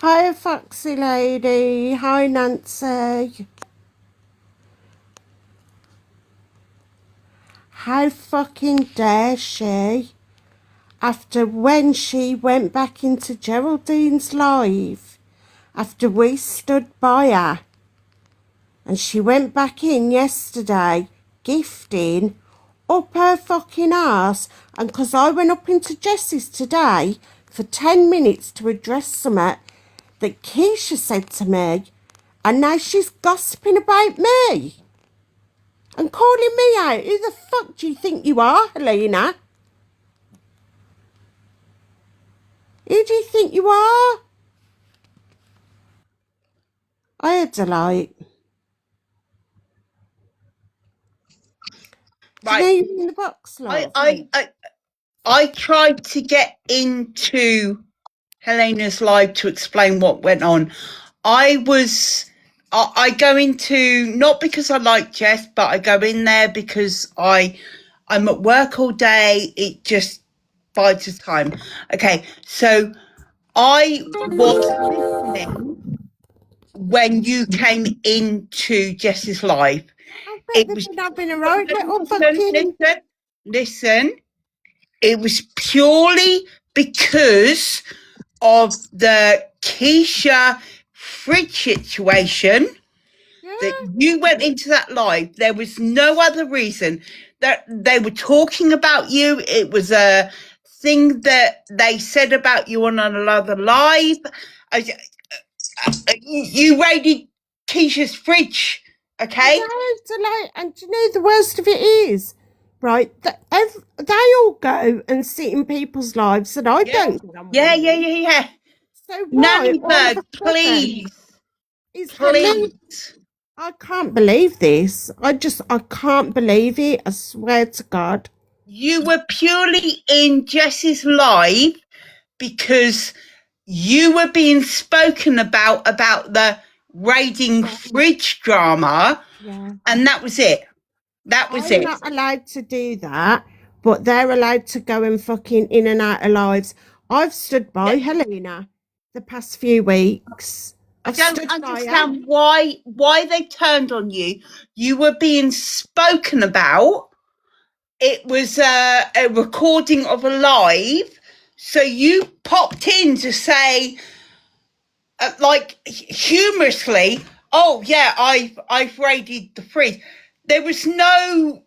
Hi, Foxy Lady. Hi, Nancy. How fucking dare she? After when she went back into Geraldine's live, after we stood by her, and she went back in yesterday, gifting up her fucking arse, and 'cause I went up into Jessie's today for 10 minutes to address something that Keisha said to me, and now she's gossiping about me and calling me out. Who the fuck do you think you are, Helena? Who do you think you are? I had a light. Do you know Right. you're in the box, love? I tried to get into Helena's live to explain what went on. I go into, not because I like Jess, but I go in there because I'm at work all day. It just bides the time. Okay, so I was listening when you came into Jess's live. I bet It they've was been having a right little fucking... listen. It was purely because of the Keisha fridge situation that Yeah. you went into that live. There was no other reason that they were talking about you. It was a thing that they said about you on another live. You raided Keisha's fridge, okay? And do you know the worst of it is, right? They all go and sit in people's lives that I don't get on with. Yeah. So why all of a NannyBird, sudden is Helena? please. I can't believe this. I can't believe it. I swear to God. You were purely in Jess's live because you were being spoken about the raiding fridge drama, Yeah. and that was it. That was I'm it. not allowed to do that, but they're allowed to go and fucking in and out of lives. I've stood by Helena the past few weeks. I I've don't stood by her. understand why they turned on you. You were being spoken about. It was a recording of a live, so you popped in to say, like humorously, "Oh yeah, I've raided the fridge." There was no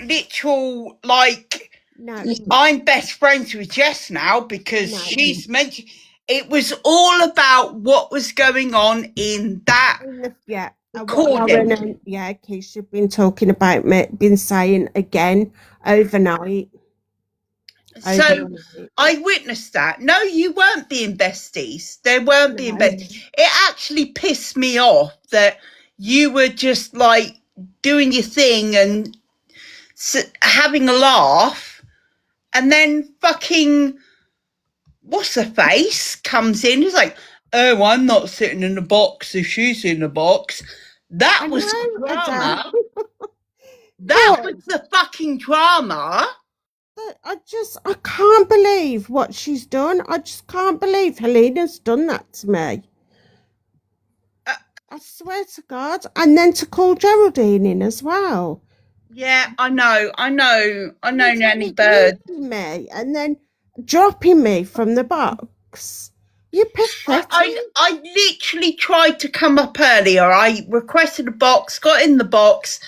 literal like. No. I'm best friends with Jess now because No. she's mentioned. It was all about what was going on in that Yeah. What recording. Lauren and Keisha been talking about me, been saying again overnight. So Overnight. I witnessed that. No, you weren't being besties. They weren't being besties. It actually pissed me off that you were just like doing your thing and having a laugh, and then fucking what's her face comes in. It's like, oh, I'm not sitting in the box if she's in the box. That was drama. That was the fucking drama. I can't believe what she's done. I just can't believe Helena's done that to me. I swear to God. And then to call Geraldine in as well. Yeah, I know, NannyBird. Me and then dropping me from the box. You're pathetic. I literally tried to come up earlier. I requested a box, got in the box,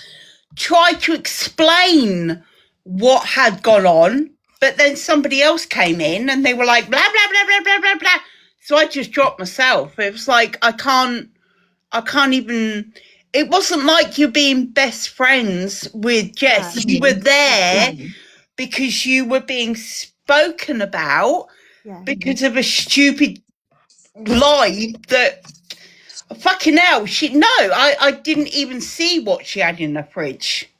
tried to explain what had gone on, but then somebody else came in and they were like, blah, blah, blah, blah, blah, blah, blah. So I just dropped myself. It was like, I can't even, it wasn't like you're being best friends with Jess. You were there because you were being spoken about because of a stupid lie that fucking hell. I didn't even see what she had in the fridge.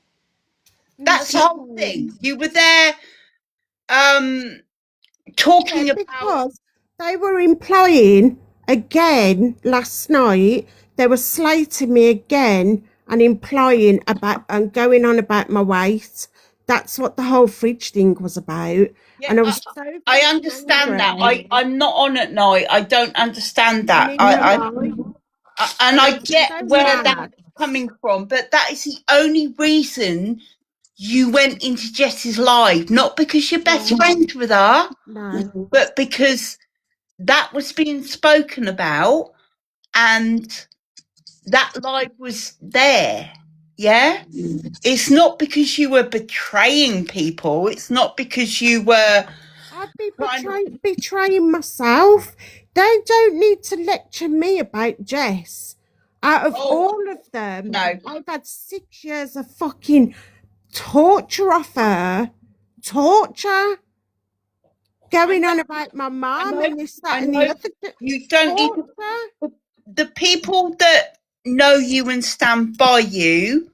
That's the whole thing. You were there talking about, because they were implying again last night. They were slating me again and implying about and going on about my weight. That's what the whole fridge thing was about. Yeah, And I was so I fucking understand that. angry. I'm not on at night. I don't understand that. Neither am I. And And I I was get so where mad. that's coming from, but that is the only reason you went into Jess's live, not because you're best Yeah. friends with her, No. but because that was being spoken about and that live was there. Yeah? It's not because you were betraying people. It's not because you were I'd be trying to. betraying myself. They don't need to lecture me about Jess. Out of Oh, all of them, no. I've had 6 years of fucking torture off her. Torture. I Going know. on about my I mum know. and this, I that, and the know. other. You don't need to. Torture. The people that know you and stand by you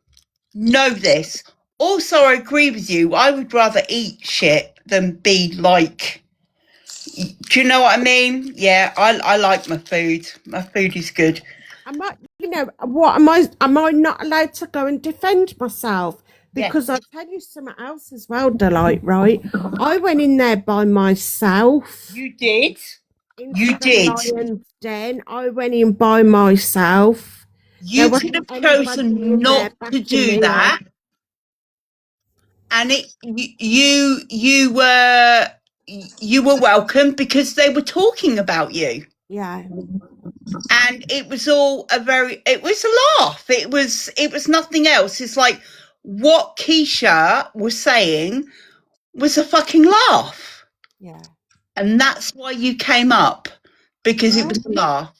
know this. Also, I agree with you. I would rather eat shit than be like. Do you know what I mean? Yeah, I like my food. My food is good. Am I, what am I? Am I not allowed to go and defend myself? Yeah, Because I'll tell you something else as well, Delight, right? I went in there by myself you did. into You the did. lion's den. I went in by myself. There You could wasn't have anybody chosen in there not to backing do me up. that, and you were welcome because they were talking about you. Yeah, And it was all it was a laugh. It was nothing else. It's like what Keisha was saying was a fucking laugh. yeah. And that's why you came up, because it Yeah, was a laugh.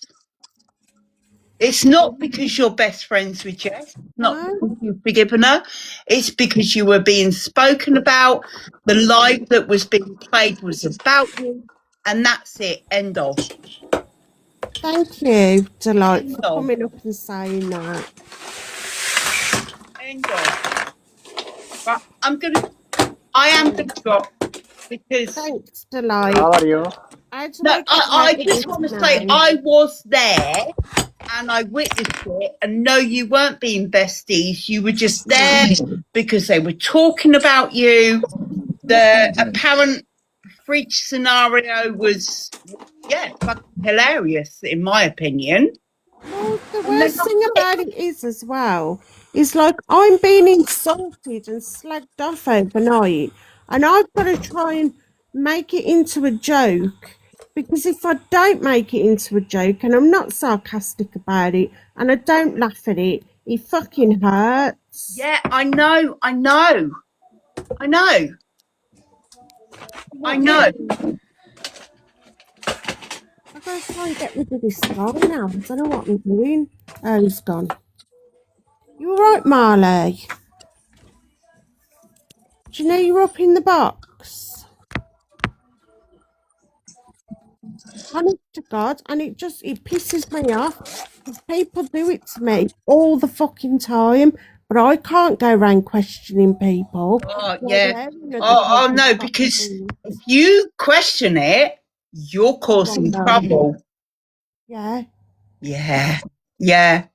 It's not because you're best friends with Jess, not no, because you've forgiven her. It's because you were being spoken about. The live that was being played was about you. And that's it. End of. thank you, Delight, End for of. coming up and saying that. End of. But I am gonna drop because Thanks, Delight. How are you? How do no, I get I out of just this want to say now? I was there and I witnessed it. And no, you weren't being besties. You were just there because they were talking about you. The apparent freak scenario was, yeah, fucking hilarious in my opinion. Well, the And then worst thing that's it. about it is, as well, is like I'm being insulted and slagged off overnight, and I've got to try and make it into a joke. Because if I don't make it into a joke and I'm not sarcastic about it and I don't laugh at it, it fucking hurts. Yeah, I know, I know, I know, I What do know. I gotta try and get rid of this guy now? I don't know what I'm doing. Oh, he's gone. You all right, Marley? Do you know you're up in the box? Honest to God, and it pisses me off because people do it to me all the fucking time, but I can't go around questioning people Oh, while yeah. they're in other Oh, people's no, because properties. if you question it, you're causing trouble. Yeah, Yeah, yeah,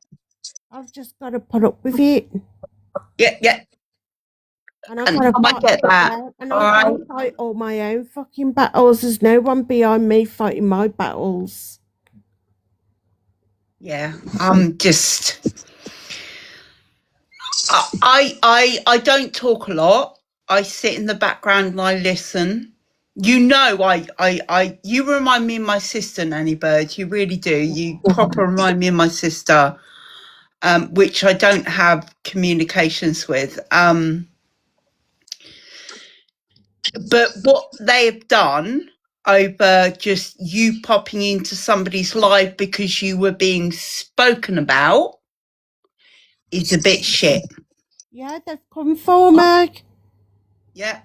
I've just got to put up with it, yeah, yeah. and I've And got to I fight. get that. Yeah, and All I've got right. to fight all my own fucking battles. There's no one behind me fighting my battles. Yeah. I'm just. I don't talk a lot. I sit in the background and I listen. You know, you remind me of my sister, NannyBird. You really do. You proper remind me of my sister, which I don't have communications with. But what they have done over just you popping into somebody's life because you were being spoken about is a bit shit. Yeah, they've come for me. Yeah.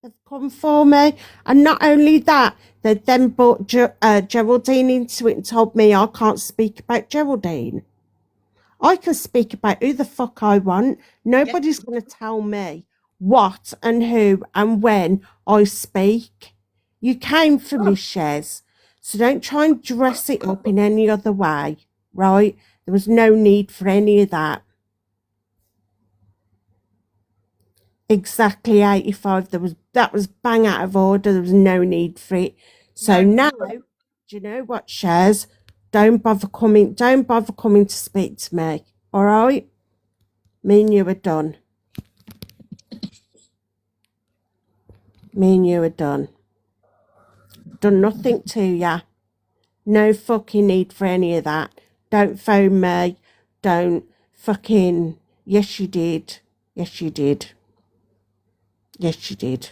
They've come for me. And not only that, they then brought Geraldine into it and told me I can't speak about Geraldine. I can speak about who the fuck I want. Yeah. Nobody's going to tell me what and who and when I speak. You came for me, Shez. So don't try and dress it up in any other way, right? There was no need for any of that. exactly 85. That was bang out of order. There was no need for it. So now, do you know what, Shares? Don't bother coming to speak to me. All right? Me and you are done. Me and you are done. Done nothing to ya. No fucking need for any of that. Don't phone me. Don't fucking. Yes, you did. Yes, you did. Yes, you did.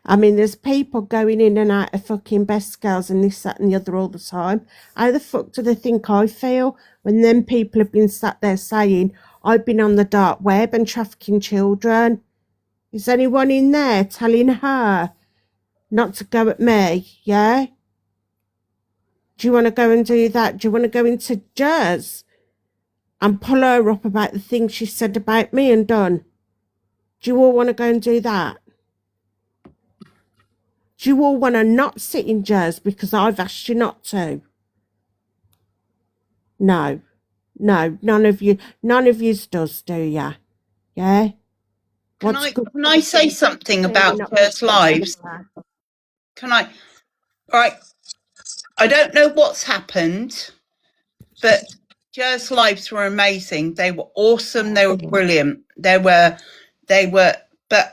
I mean, there's people going in and out of fucking best girls and this, that, and the other all the time. How the fuck do they think I feel when them people have been sat there saying I've been on the dark web and trafficking children? Is anyone in there telling her not to go at me? Yeah? Do you want to go and do that? Do you want to go into Jers and pull her up about the things she said about me and done? Do you all want to go and do that? Do you all want to not sit in Jers because I've asked you not to? No. No, none of you does, do ya? Yeah? What's good Can for I the say goose is something clearly about not First good for Lives? the Can I? Right. I don't know what's happened, but Jazz Lives were amazing. They were awesome. They were brilliant. But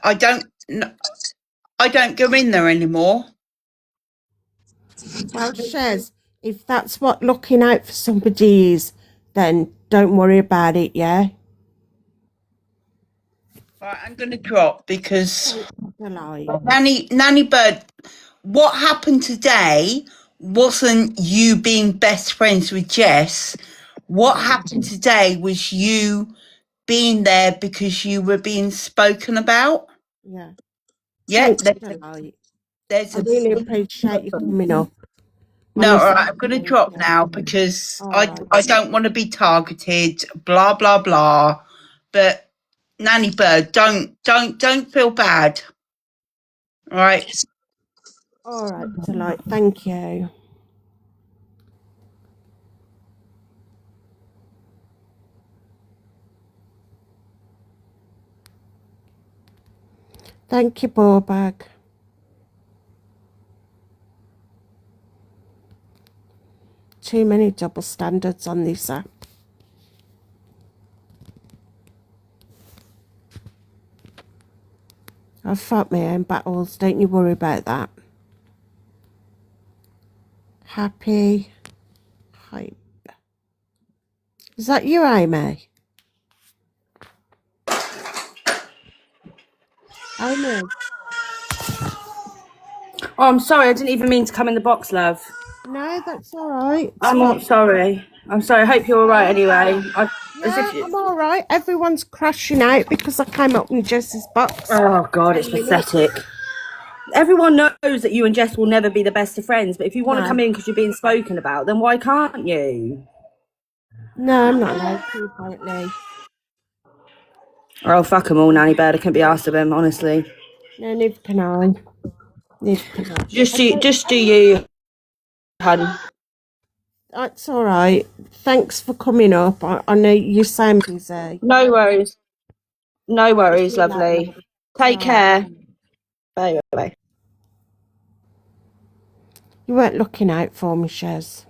I don't go in there anymore. Well, Shez, if that's what looking out for somebody is, then don't worry about it, yeah? Right, I'm going to drop because Thanks for the lie. NannyBird, what happened today wasn't you being best friends with Jess. What happened today was you being there because you were being spoken about. Yeah. Yeah, Thanks for the lie. there's I a really appreciate you coming up. no. All Honestly, right, I'm going to thank drop you. now because All I right. I don't want to be targeted. Blah blah blah. But NannyBird, don't feel bad. All right. All right, Delight. Thank you. Thank you, Ballbag. Too many double standards on this app. I've fought my own battles. Don't you worry about that. Happy hype. Is that you, Amy? Amy? Oh, I'm sorry. I didn't even mean to come in the box, love. No, that's all right. I'm not sorry. I'm sorry. I hope you're all right anyway. Yeah, I'm all right. Everyone's crashing out because I came up in Jess's box. Oh, God, it's 10 minutes. pathetic. Everyone knows that you and Jess will never be the best of friends, but if you want to No. come in because you're being spoken about, then why can't you? No, I'm not allowed to, apparently. Oh, fuck them all, NannyBird. I couldn't be asked of him, honestly. No, neither can I. Neither can I. Just do you, hun. That's all right. Thanks for coming up. I know you sound busy. No worries. No worries, See you later. lovely. Take All right. care. Bye. Bye. You weren't looking out for me, Shez.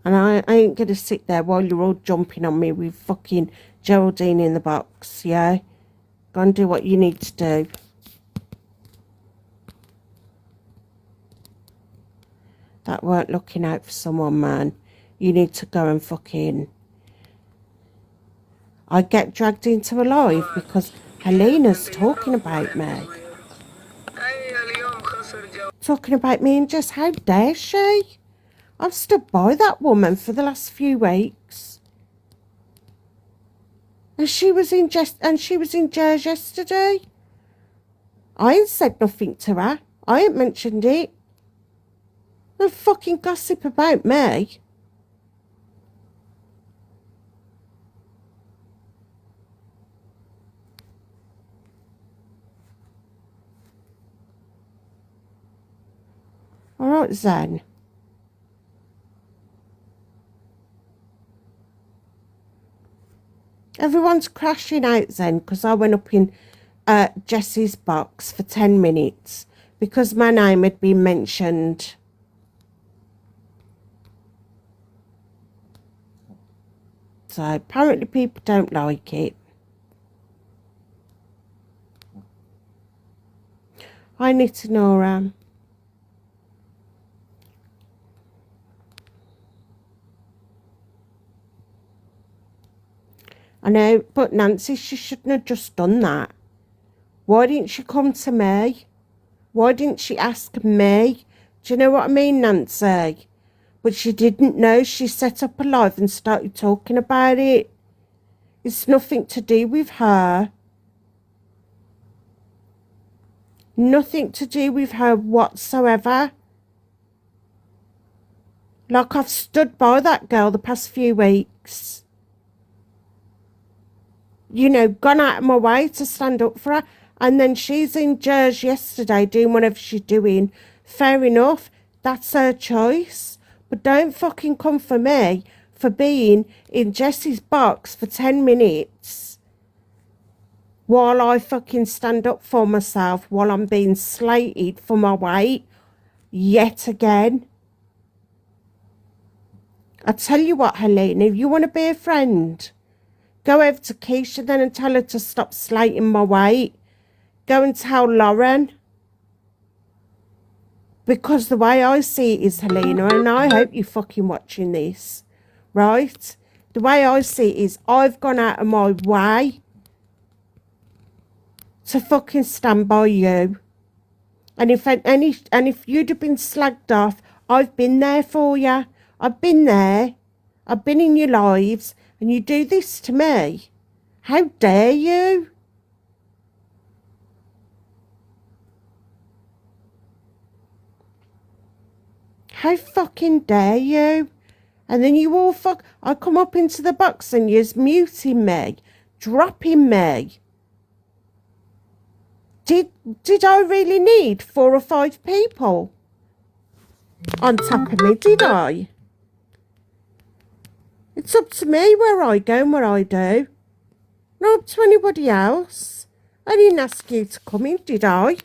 And I ain't going to sit there while you're all jumping on me with fucking Geraldine in the box, yeah? Go and do what you need to do. That weren't looking out for someone, man. You need to go and fucking... I get dragged into a live because Helena's talking about me. Talking about me and just how dare she? I've stood by that woman for the last few weeks. And she was in Jers yesterday. I ain't said nothing to her. I ain't mentioned it. No fucking gossip about me. All right, Zen. Everyone's crashing out then because I went up in Jesse's box for 10 minutes because my name had been mentioned. So apparently people don't like it. Hi, Nitanora. I know, but Nancy, she shouldn't have just done that. Why didn't she come to me? Why didn't she ask me? Do you know what I mean, Nancy? But she didn't know. She set up a live and started talking about it. It's nothing to do with her. Nothing to do with her whatsoever. Like, I've stood by that girl the past few weeks. You know, gone out of my way to stand up for her. And then she's in Jersey yesterday doing whatever she's doing. Fair enough. That's her choice. But don't fucking come for me for being in Jesse's box for 10 minutes while I fucking stand up for myself while I'm being slated for my weight yet again. I tell you what, Helena, if you want to be a friend, go over to Keisha then and tell her to stop slating my weight. Go and tell Lauren. Because the way I see it is, Helena, and I hope you're fucking watching this, right? The way I see it is I've gone out of my way to fucking stand by you. And if you'd have been slagged off, I've been there for you. I've been there. I've been in your lives, and you do this to me. How dare you? How fucking dare you? And then you all I come up into the box and you're muting me, dropping me. Did I really need 4 or 5 people on top of me? Did I? It's up to me where I go and what I do. Not up to anybody else. I didn't ask you to come in, did I?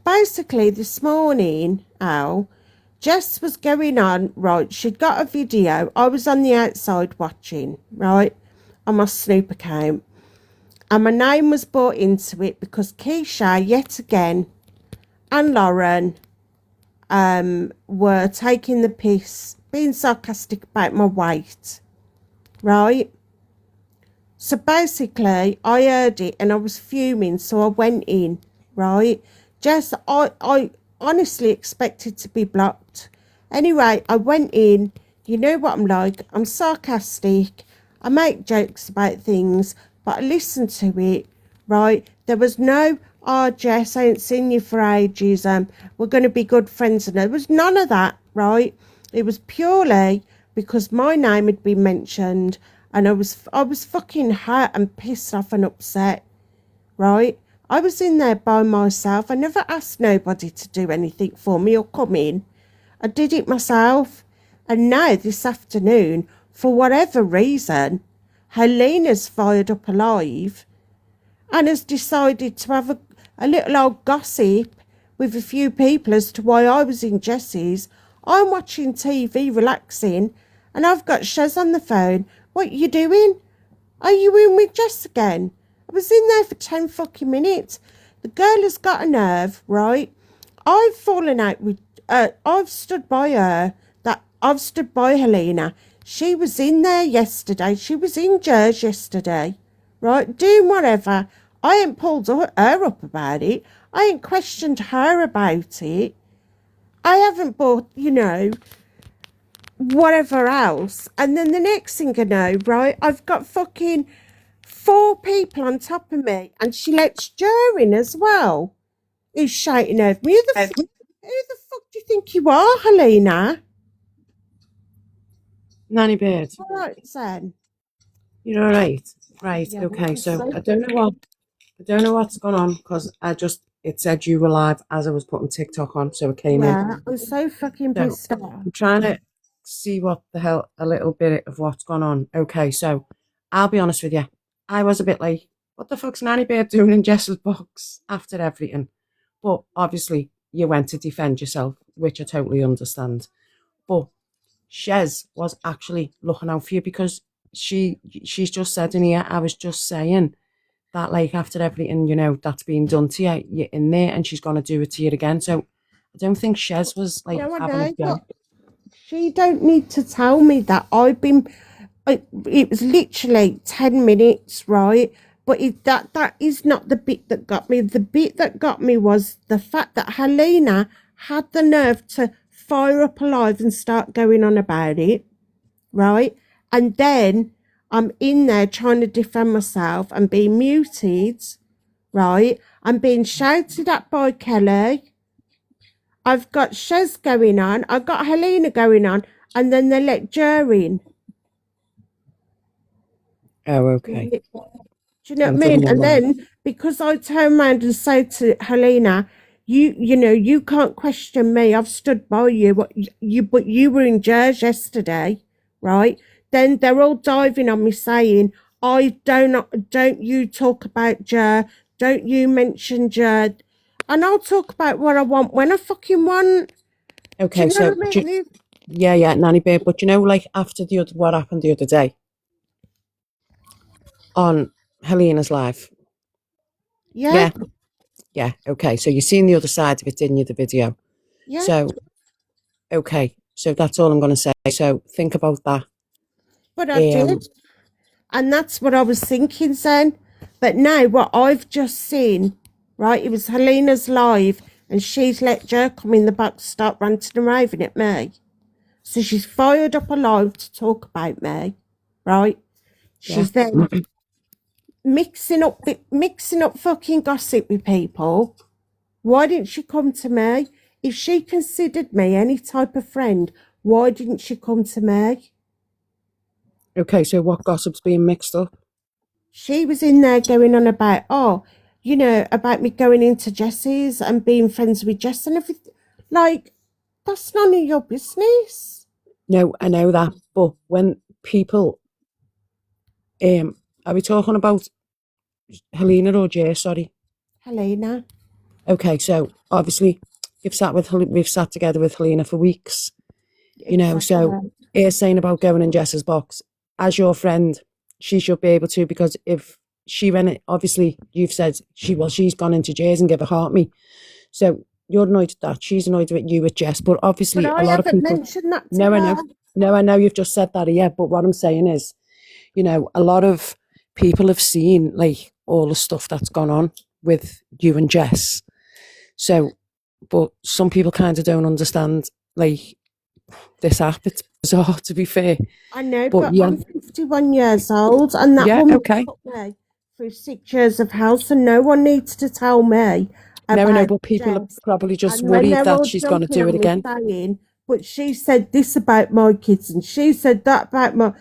Basically, this morning, Al, Jess was going on, right, she'd got a video. I was on the outside watching, right, on my Snoop account. And my name was brought into it because Keisha, yet again, and Lauren were taking the piss, being sarcastic about my weight, right? So basically, I heard it and I was fuming, so I went in, right? Jess, I honestly expected to be blocked. Anyway, I went in. You know what I'm like. I'm sarcastic. I make jokes about things, but I listened to it, right? There was no, oh, Jess, I ain't seen you for ages. We're going to be good friends. And there was none of that, right? It was purely because my name had been mentioned and I was fucking hurt and pissed off and upset, right? I was in there by myself. I never asked nobody to do anything for me or come in. I did it myself. And now this afternoon, for whatever reason, Helena's fired up alive and has decided to have a little old gossip with a few people as to why I was in Jesse's. I'm watching TV, relaxing, and I've got Shez on the phone. What you doing? Are you in with Jess again? I was in there for 10 fucking minutes. The girl has got a nerve, right? I've fallen out with, I've stood by her, I've stood by Helena. She was in there yesterday. She was in Jersey yesterday, right? Doing whatever. I ain't pulled her up about it. I ain't questioned her about it. I haven't bought, whatever else. And then the next thing I know, right, I've got fucking 4 people on top of me, and she lets Joe in as well. Who's shouting over me? Who the fuck do you think you are, Helena? NannyBird, All right, then. you're all right. Right, Yeah, okay. So I don't know what's gone on because it said you were live as I was putting TikTok on, so it came in. Yeah, I'm so fucking So pissed off. I'm trying to see what the hell, a little bit of what's gone on. Okay, so I'll be honest with you. I was a bit like, what the fuck's NannyBird doing in Jess's box after everything? But obviously, you went to defend yourself, which I totally understand. But Shez was actually looking out for you because she's just said in here, I was just saying that, like, after everything, that's been done to you, you're in there and she's going to do it to you again. So I don't think Shez was, like, No, I having a know, go. but she don't need to tell me that. It was literally 10 minutes, right? But that is not the bit that got me. The bit that got me was the fact that Helena had the nerve to fire up alive and start going on about it, right? And then I'm in there trying to defend myself and being muted, right? I'm being shouted at by Kelly. I've got Shez going on. I've got Helena going on. And then they let Jer in. Oh, okay. Do you know I what I didn't mean? know And that. then because I turn around and say to Helena, you can't question me. I've stood by you. But you were in Jer's yesterday, right? Then they're all diving on me saying, don't you talk about Jer. Don't you mention Jer. And I'll talk about what I want when I fucking want. Do Okay, you know so what I mean? yeah, NannyBird. But like after what happened the other day on Helena's live. Yeah, Yeah. Okay, so you seen the other side of it, didn't you? The video. yeah. So okay, so that's all I'm going to say. So think about that. But I Um, did. And that's what I was thinking then. But now what I've just seen, right, it was Helena's live and she's let Joe come in the back start ranting and raving at me. So she's fired up alive to talk about me, right? yeah. She's then mixing up fucking gossip with people. Why didn't she come to me? If she considered me any type of friend, why didn't she come to me? Okay, so what gossip's being mixed up? She was in there going on about, about me going into Jess's and being friends with Jess and everything. Like, that's none of your business. No, I know that, but when people, are we talking about Helena or Jay? Sorry. Helena. Okay, so obviously we've sat together with Helena for weeks, Exactly. so you're saying about going in Jess's box. As your friend, she should be able to, because if she went, obviously you've said she's gone into Jay's and give a heart me. So you're annoyed at that. She's annoyed with you with Jess, but But obviously a I lot of haven't people. mentioned that to No, I her. know. No, I know you've just said that, yeah. But what I'm saying is, a lot of people have seen like all the stuff that's gone on with you and Jess. So, but some people kind of don't understand like this app. It's bizarre, to be fair. I know, But but yeah, I'm 51 years old and that yeah, woman okay. put me through 6 years of hell, so no one needs to tell me No, I know, about but people are Jess. probably just And when worried they're that all she's going to jumping do it on me again. saying, but she said this about my kids and she said that about my.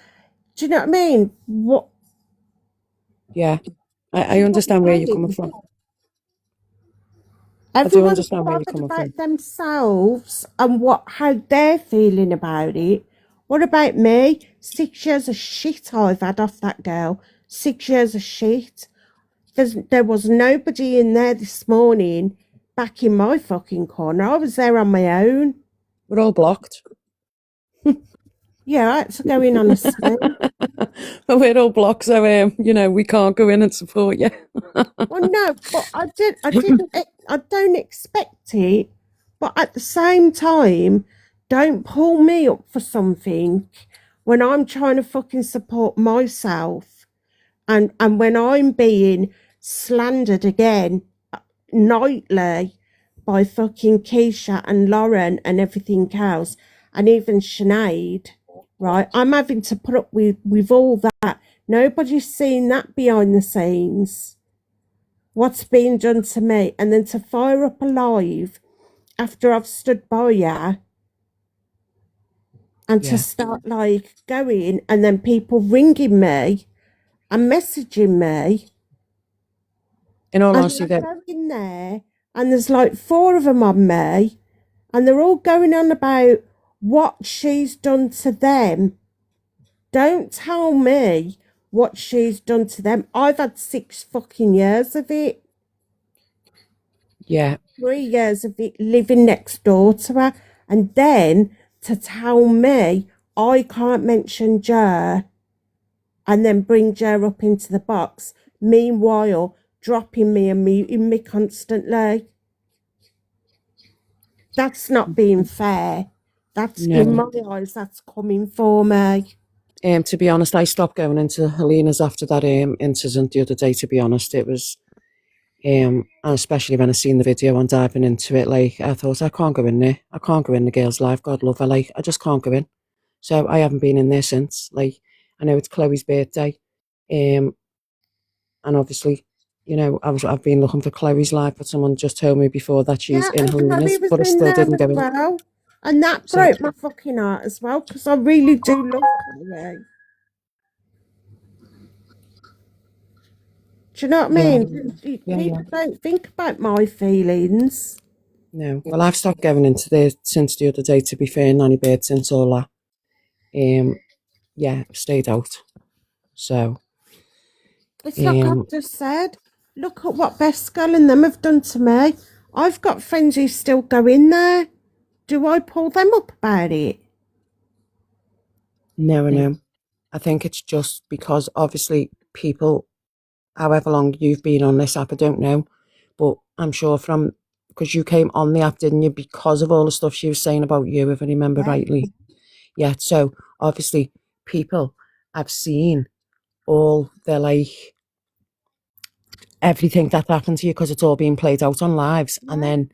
Do you know what I mean? What? Yeah, This I is what understand where I'm you're coming saying. from. I do Everyone's understand where you're bothered coming from. about themselves and how they're feeling about it. What about me? 6 years of shit I've had off that girl. 6 years of shit. There was nobody in there this morning back in my fucking corner. I was there on my own. We're all blocked. Yeah, I had to go in on a swim. But we're all blocked, so we can't go in and support you. Well, no, but I don't expect it. But at the same time, don't pull me up for something when I'm trying to fucking support myself and when I'm being slandered again nightly by fucking Keisha and Lauren and everything else, and even Sinead, right? I'm having to put up with all that. Nobody's seen that behind the scenes. What's being done to me, and then to fire up alive after I've stood by you and to Yeah. start like going and then people ringing me and messaging me In all and honesty, I that go in there and there's like four of them on me and they're all going on about what she's done to them. Don't tell me what she's done to them. I've had 6 fucking years of it. Yeah. 3 years of it living next door to her. And then to tell me I can't mention Jer and then bring Jer up into the box. Meanwhile, dropping me and muting me constantly. That's not being fair. That's, in my eyes, that's coming for me. To be honest, I stopped going into Helena's after that incident the other day. To be honest, it was, and especially when I seen the video and diving into it, like I thought I can't go in there. I can't go in the girl's life. God love her, like I just can't go in. So I haven't been in there since. Like I know it's Chloe's birthday, and obviously, you know, I've been looking for Chloe's life, but someone just told me before that she's Yeah, in and Chloe Helena's, was but I in still there didn't as go in. well. And that So broke my fucking heart as well, because I really do love Chloe. Do you know what I yeah, mean? yeah, yeah. People don't think about my feelings. No, well, I've stopped going into there since the other day. To be fair, NannyBird, since all that, yeah, stayed out. So, It's like I've just said. Look at what Bescal and them have done to me. I've got friends who still go in there. Do I pull them up about it? no. I think it's just because obviously people, however long you've been on this app, I don't know, but I'm sure because you came on the app, didn't you? Because of all the stuff she was saying about you, if I remember rightly. Yeah. So obviously people have seen all the like everything that happened to you because it's all being played out on lives, and then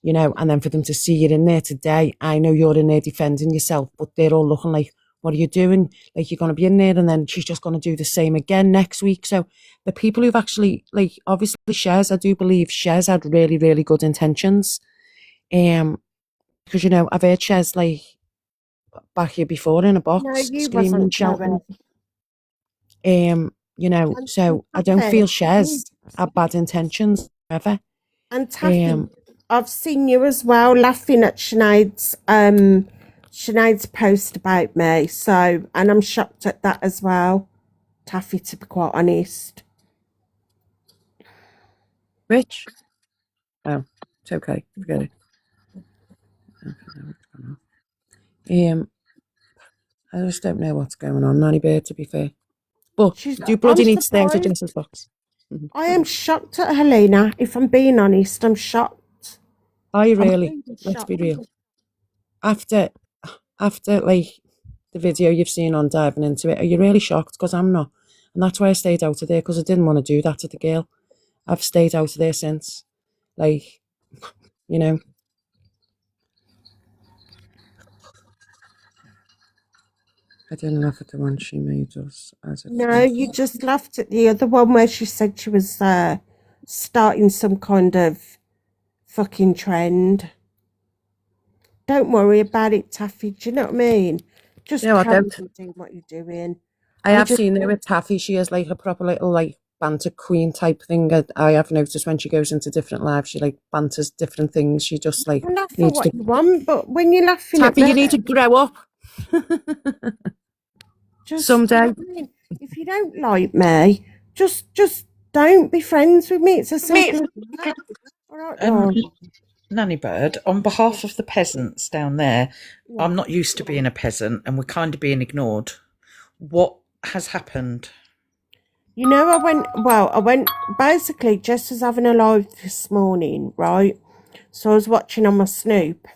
and then for them to see you in there today, I know you're in there defending yourself, but they're all looking like, what are you doing? Like, you're going to be in there and then she's just going to do the same again next week. So the people who've actually, like, obviously Shez, I do believe Shez had really, really good intentions. Because, I've heard Shez, like, back here before in a No, box, you screaming wasn't and shouting. Chloe. So I don't Taffy, feel Shez had bad intentions ever. and Taffy, I've seen you as well laughing at Sinead's post about me. So, and I'm shocked at that as well, Taffy, to be quite honest. Rich? Oh, it's okay. Forget it. I just don't know what's going on, NannyBird, to be fair. But do bloody I'm need to stay out of surprised. Jess's box. I am shocked at Helena. If I'm being honest, I'm shocked. Are you I'm really? really Let's shocked. be real. After like the video you've seen on diving into it, are you really shocked? Because I'm not. And that's why I stayed out of there, because I didn't want to do that to the girl. I've stayed out of there since. Like, I didn't laugh at the one she made us as it No, you just laughed at the other one where she said she was starting some kind of fucking trend. Don't worry about it, Taffy. Do you know what I mean? Just No, I carry don't. on doing what you're doing. I have seen her with Taffy. She is like a proper little like banter queen type thing. I have noticed when she goes into different lives, she like banters different things. She just like Laugh for needs what to. you want, but when you're laughing at Taffy, me, you need to grow up. just, you know Someday. what I mean? If you don't like me, just don't be friends with me. It's as simple as that. All right, Laura. NannyBird, on behalf of the peasants down there, I'm not used to being a peasant and we're kind of being ignored. What has happened? You know, I went, basically, Jess was having a live this morning, right? So I was watching on my Snoop.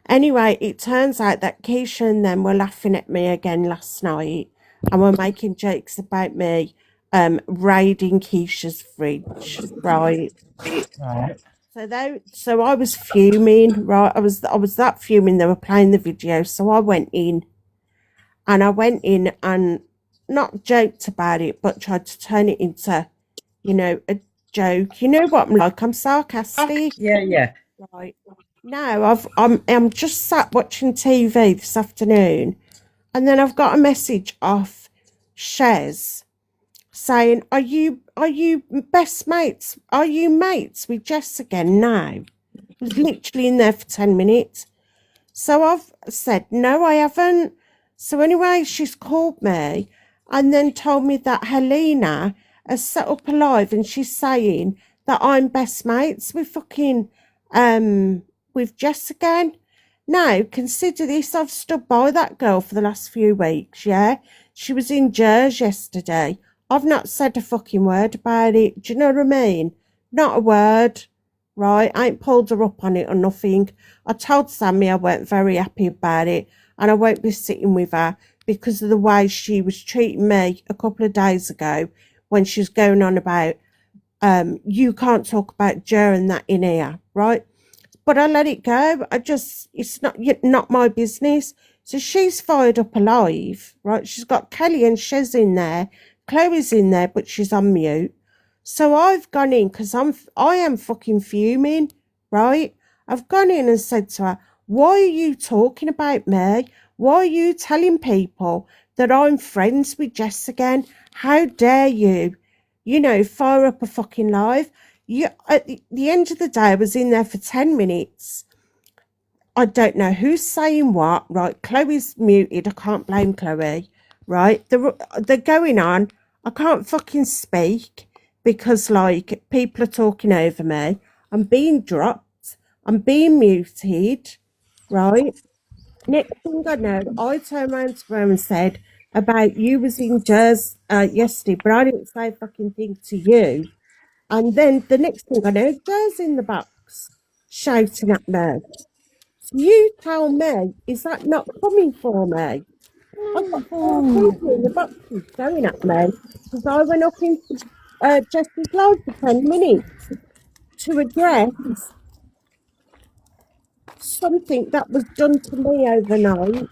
Anyway, it turns out that Keisha and them were laughing at me again last night and were making jokes about me raiding Keisha's fridge, right? Right. So I was fuming, right? I was that fuming. They were playing the video, so I went in and not joked about it, but tried to turn it into, a joke. You know what I'm like? I'm sarcastic. Yeah. Right. Now I'm just sat watching TV this afternoon, and then I've got a message off Shez saying, Are you best mates? Are you mates with Jess again now? I was literally in there for 10 minutes. So I've said, no, I haven't. So anyway, she's called me and then told me that Helena has set up a live and she's saying that I'm best mates with with Jess again. Now, consider this, I've stood by that girl for the last few weeks, yeah? She was in Jersey yesterday. I've not said a fucking word about it. Do you know what I mean? Not a word, right? I ain't pulled her up on it or nothing. I told Sammy I weren't very happy about it and I won't be sitting with her because of the way she was treating me a couple of days ago when she was going on about, you can't talk about Jer and that in here, right? But I let it go. It's not my business. So she's fired up alive, right? She's got Kelly and Shez in there. Chloe's in there, but she's on mute. So I've gone in because I am fucking fuming, right? I've gone in and said to her, why are you talking about me? Why are you telling people that I'm friends with Jess again? How dare you? You know, fire up a fucking live. At the end of the day, I was in there for 10 minutes. I don't know who's saying what, right? Chloe's muted. I can't blame Chloe, right? They're going on. I can't fucking speak because, like, people are talking over me. I'm being dropped. I'm being muted, right? Next thing I know, I turned around to her and said about you was in Jersey yesterday, but I didn't say a fucking thing to you. And then the next thing I know, Joe's in the box shouting at me. So you tell me, is that not coming for me? I've got four people in the boxes shouting at me because I went up into Jess's live for 10 minutes to address something that was done to me overnight.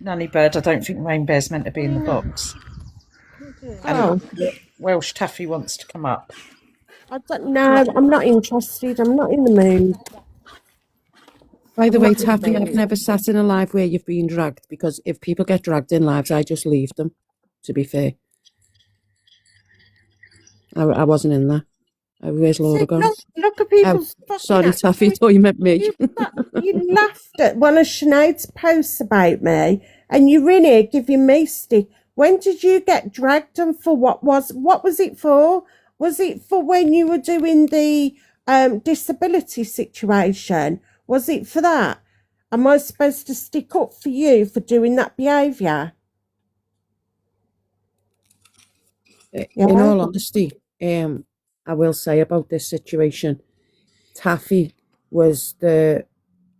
NannyBird, I don't think Rainbow's meant to be in the box. Oh, And Welsh Taffy wants to come up. I don't know. I'm not interested. I'm not in the mood. By the I'm way, not in the Taffy, I've mood. never sat in a live where you've been dragged because if people get dragged in lives, I just leave them, to be fair. I wasn't in there. Where's Laura See, gone? look at Oh, people's fucking sorry, Taffy, attitude. thought you meant me. You laughed at one of Sinead's posts about me, and you're in here giving me stick. When did you get dragged and for what was it for? Was it for when you were doing the disability situation? Was it for that? Am I supposed to stick up for you for doing that behaviour? In Yeah. all honesty, I will say about this situation, Taffy was the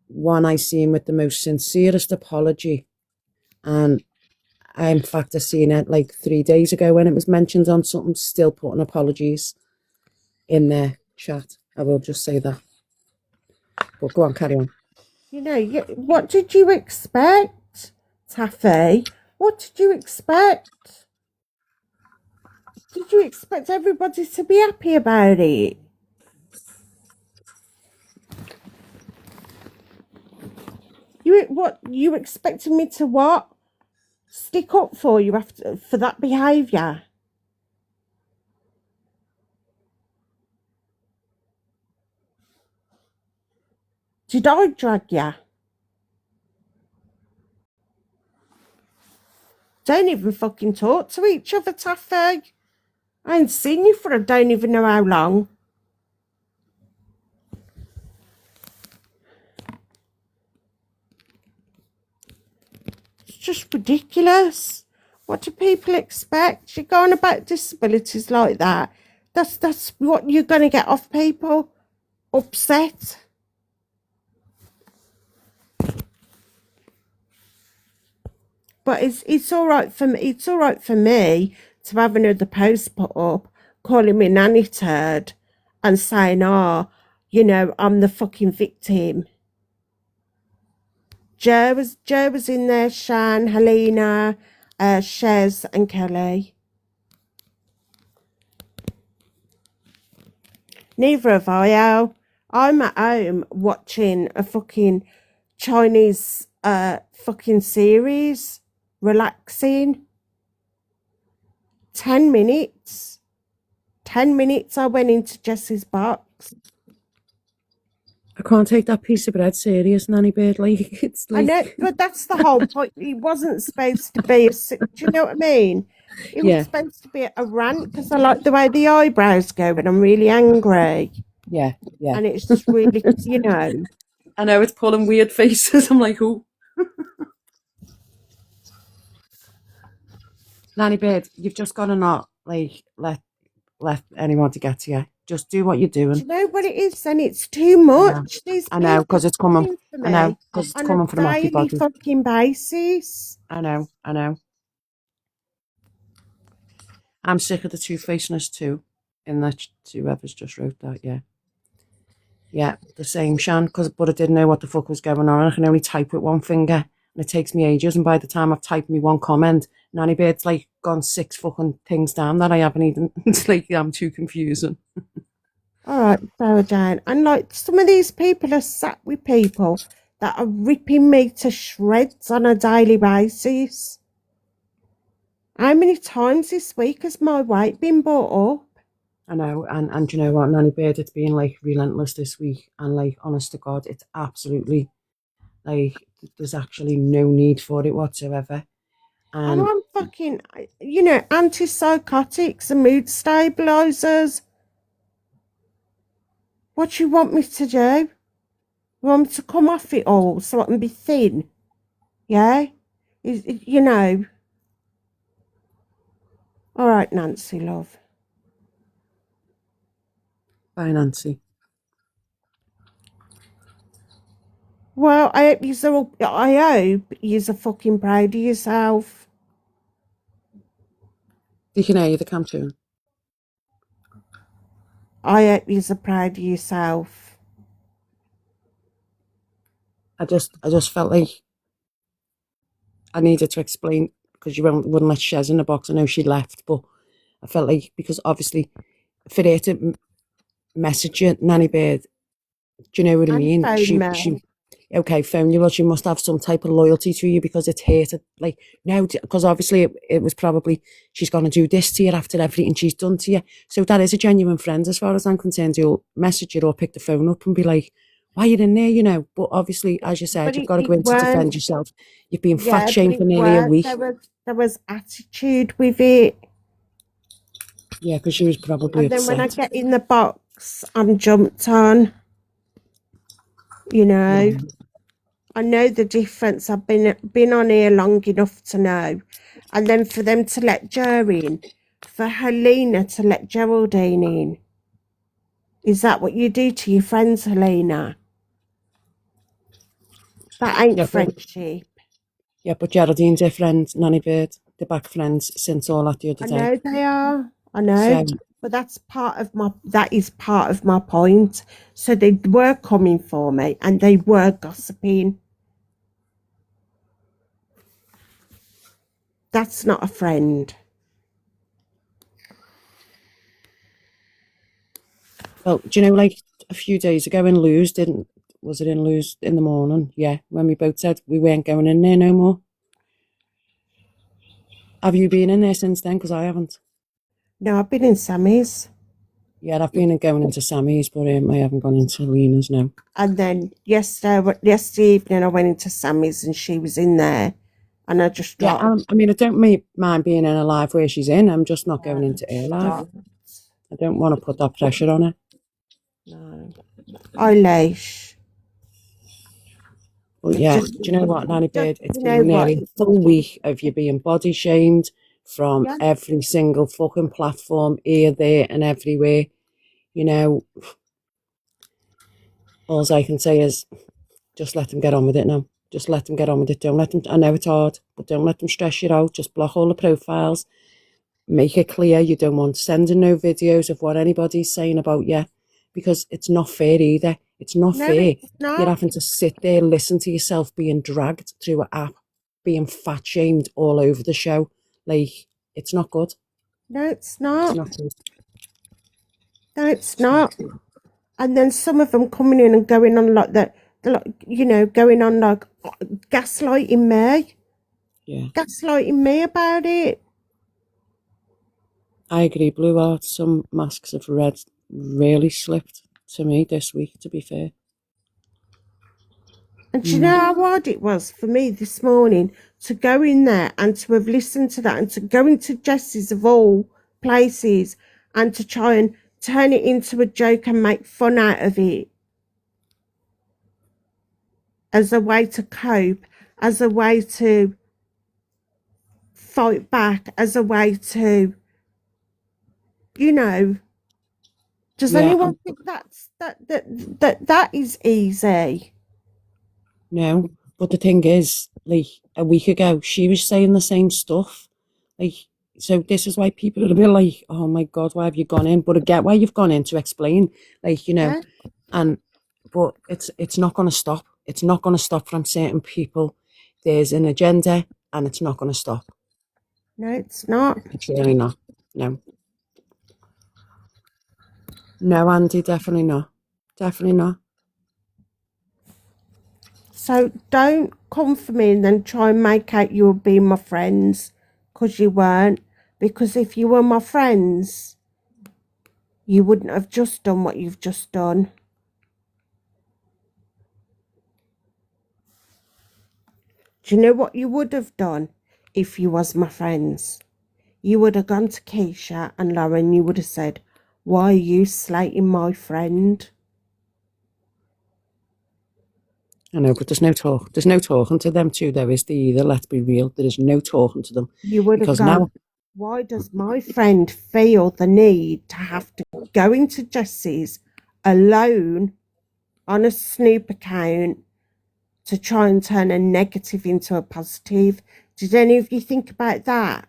one I seen with the most sincerest apology. And I, in fact, I seen it like 3 days ago when it was mentioned on something, still putting apologies in their chat. I will just say that. But go on, carry on. You know, what did you expect, Taffy? What did you expect? Did you expect everybody to be happy about it? You expected me to what? Stick up for you for that behaviour? Did I drag you? Don't even fucking talk to each other, Taffy. I ain't seen you for I don't even know how long. It's just ridiculous. What do people expect? You're going about disabilities like that. That's what you're going to get off people. Upset. But it's all right for me. It's all right for me to have another post put up calling me nanny turd and saying, "Oh, you know, I'm the fucking victim." Joe was in there. Shan, Helena, Shez, and Kelly. Neither have I, Al. I'm at home watching a fucking Chinese fucking series, relaxing. 10 minutes. 10 minutes I went into Jess's box. I can't take that piece of bread serious, NannyBird. Like, it's I know, like, but that's the whole point. It wasn't supposed to be do you know what I mean? It was yeah, supposed to be a rant because I like the way the eyebrows go and I'm really angry. yeah, yeah. And it's just really, you know. I know it's pulling weird faces. I'm like, oh, NannyBird, you've just got to not like let anyone to get to you. Just do what you're Do doing. you know what it is? And it's too I know, much. These I know, people because are it's coming. coming for I know, me because it's on a coming from off your daily body. fucking basis. I know, I know. I'm sick of the two-facedness too. In that whoever's just wrote that, yeah. Yeah, the same, Shan, but I didn't know what the fuck was going on. I can only type with one finger, and it takes me ages. And by the time I've typed me one comment, NannyBird's like gone 6 fucking things down that I haven't even. It's like I'm too confusing. All right, throw down. And like some of these people are sat with people that are ripping me to shreds on a daily basis. How many times this week has my weight been brought up? I know, and you know what, NannyBird, it's been like relentless this week, and like honest to God, it's absolutely like there's actually no need for it whatsoever. And And I'm fucking, antipsychotics and mood stabilizers. What do you want me to do? You want me to come off it all so I can be thin? Yeah? You know. All right, Nancy, love. bye, Nancy. Well, I hope you're fucking proud of yourself. You can hear the cartoon. I hope you're proud of yourself. I just felt like I needed to explain because you wouldn't let Shez in the box. I know she left, but I felt like because obviously for her to message you, NannyBird, do you know what I And mean? phone me. She okay, phone you, well, she must have some type of loyalty to you because it's her to like no, because obviously it was probably she's gonna do this to you after everything she's done to you. So that is a genuine friend as far as I'm concerned. You'll message you or pick the phone up and be like, why are you in there, you know? But obviously, as you said, But you've got to it go in to defend weren't. yourself. You've been fat Yeah, but shamed for it nearly a weren't. week. There was attitude with it. Yeah, because she was probably And then when I upset. get in the box, I'm jumped on. You know. Yeah. I know the difference. I've been on here long enough to know. And then for them to let Joe in, for Helena to let Geraldine in. Is that what you do to your friends, Helena? That ain't Yeah, but friendship. Geraldine's her friend, NannyBird. They're back friends since all that the other I day. know they are. I know. So But that is part of my point. So they were coming for me and they were gossiping. That's not a friend. well, do you know, like a few days ago in Lewes, was it in Lewes in the morning? Yeah, when we both said we weren't going in there no more. Have you been in there since then? Because I haven't. No, I've been in Sammy's. Yeah, I've been going into Sammy's, but I haven't gone into Lena's now. And then yesterday evening, I went into Sammy's and she was in there. And I just Yeah, dropped. I mean, I don't mind being in a live where she's in. I'm just not going into her live. I don't want to put that pressure on her. No. Eyelash. But yeah, do you know what, NannyBird? It's You know been what? nearly a full week of you being body shamed from Yeah. every single fucking platform, here, there, and everywhere. You know, all I can say is just let them get on with it now. Just let them get on with it. Don't let them, I know it's hard, but don't let them stress you out. Just block all the profiles. Make it clear you don't want sending no videos of what anybody's saying about you because it's not fair either. It's not No, fair. it's You're not. having to sit there, listen to yourself being dragged through an app, being fat shamed all over the show. Like, it's not good. No, it's It's not. not good. No, it's It's not not. good. And then some of them coming in and going on like that, going on like gaslighting me. Yeah. Gaslighting me about it. I agree, Blue Art. Some masks of red really slipped to me this week, to be fair. And do you know how hard it was for me this morning to go in there and to have listened to that and to go into Jess's of all places and to try and turn it into a joke and make fun out of it as a way to cope, as a way to fight back, as a way to, you know, does anyone think that is easy? No, but the thing is, like a week ago, she was saying the same stuff. Like, so this is why people are a bit like, oh my God, why have you gone in? But I get why you've gone in to explain, like, you know, but it's not going to stop. It's not going to stop from certain people. There's an agenda and it's not going to stop. No, it's not. It's really not. No. No, Andy, definitely not. Definitely not. So don't come for me and then try and make out you were being my friends, because you weren't. Because if you were my friends, you wouldn't have just done what you've just done. Do you know what you would have done if you was my friends? You would have gone to Keisha and Lauren, you would have said, why are you slating my friend? I know, but there's no talk. There's no talking to them two, though, is there either? Let's be real. There is no talking to them. You would have because gone, now, why does my friend feel the need to have to go into Jesse's alone on a Snoop account to try and turn a negative into a positive? Did any of you think about that?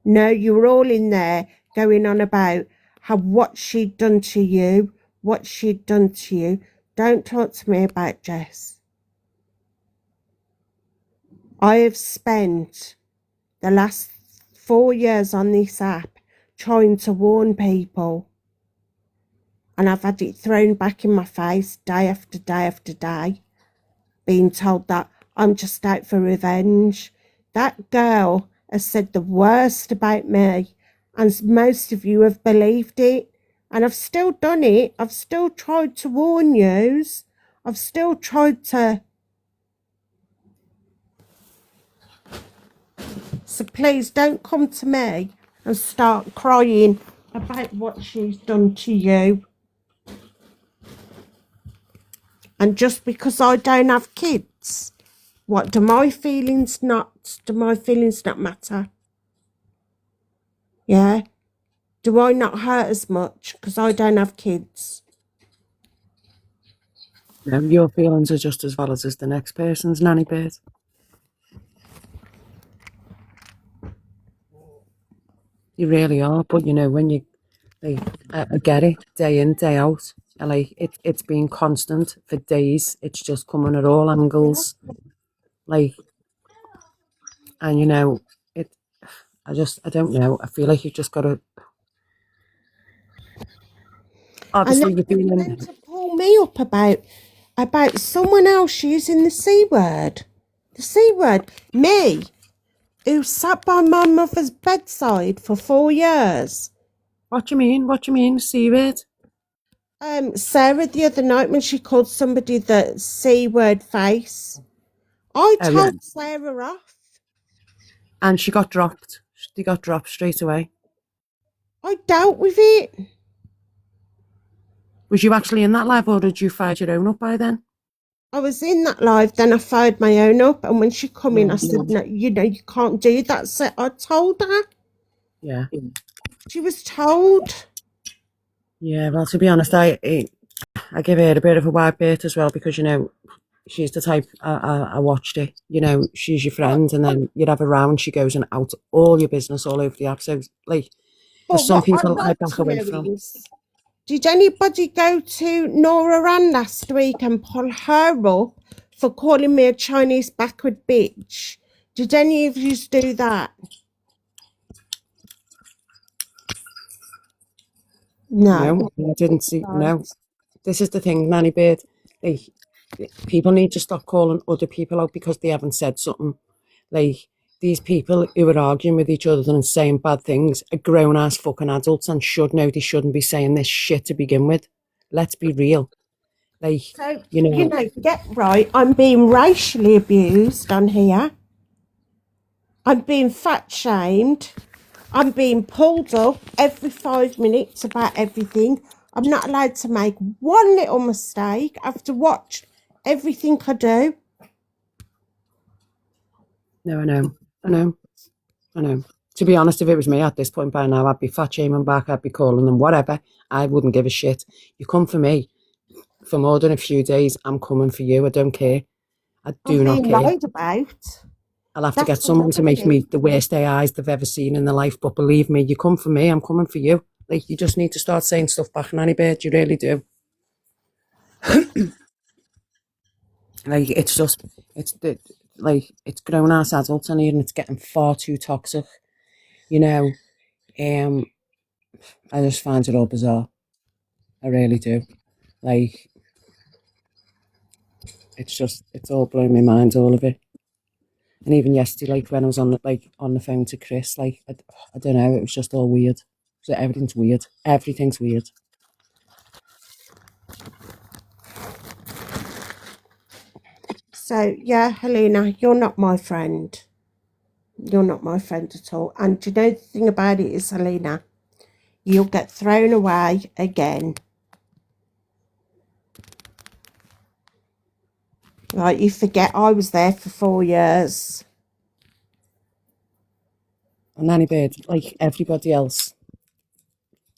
No, you were all in there going on about what she'd done to you, what she'd done to you. Don't talk to me about Jess. I have spent the last 4 years on this app trying to warn people, and I've had it thrown back in my face day after day after day, being told that I'm just out for revenge. That girl has said the worst about me, and most of you have believed it, and I've still done it. I've still tried to warn yous. I've still tried to. So please don't come to me and start crying about what she's done to you. And just because I don't have kids, what, do my feelings not matter? Yeah? Do I not hurt as much because I don't have kids? your feelings are just as valid as the next person's, NannyBird. You really are. But, you know, when you, like, I get it, day in, day out. Like, it's been constant for days. It's just coming at all angles. Like, and, you know, I don't know. I feel like you've just got to. Obviously, you've been then to pull me up about someone else using the C word. The C word. Me, who sat by my mother's bedside for 4 years. What do you mean? What do you mean, C-word? Sarah the other night when she called somebody the C word face. I told Sarah off. And she got dropped. She got dropped straight away. I dealt with it. Was you actually in that live, or did you fire your own up by then? I was in that live, then I fired my own up, and when she come in, I said, no, you know, you can't do that. So I told her. Yeah. She was told. Yeah, well, to be honest, I give her a bit of a wide berth as well, because, you know, she's the type, I watched it, you know, she's your friend, and then you'd have a round, she goes and out all your business all over the app. So, like, there's some people I back away from. Did anybody go to Nora Ann last week and pull her up for calling me a Chinese backward bitch? Did any of you do that? No. I didn't see. No, this is the thing, NannyBird. People need to stop calling other people out because they haven't said something. Like, these people who are arguing with each other and saying bad things are grown ass fucking adults and should know they shouldn't be saying this shit to begin with. Let's be real. Like, So, you know, get right. I'm being racially abused on here. I'm being fat shamed. I'm being pulled up every 5 minutes about everything. I'm not allowed to make one little mistake. I have to watch everything I do. no, I know, I know. To be honest, if it was me at this point by now, I'd be fat shaming back, I'd be calling them whatever. I wouldn't give a shit. You come for me for more than a few days, I'm coming for you. I don't care. I I'm do not being care. lied about. I'll have to get That's someone to another make me thing. the worst AIs they've ever seen in their life. But believe me, you come for me, I'm coming for you. Like, you just need to start saying stuff back, NannyBird. You really do. Like, it's just, it's grown ass adults in here and it's getting far too toxic. You know, um, I just find it all bizarre. I really do. Like, it's all blowing my mind, all of it. And even yesterday, like when I was on the phone to Chris, like I don't know, it was just all weird. So everything's weird. Everything's weird. So, yeah, Helena, you're not my friend. You're not my friend at all. And do you know the thing about it is, Helena, you'll get thrown away again. Like, you forget I was there for 4 years. And NannyBird, like everybody else,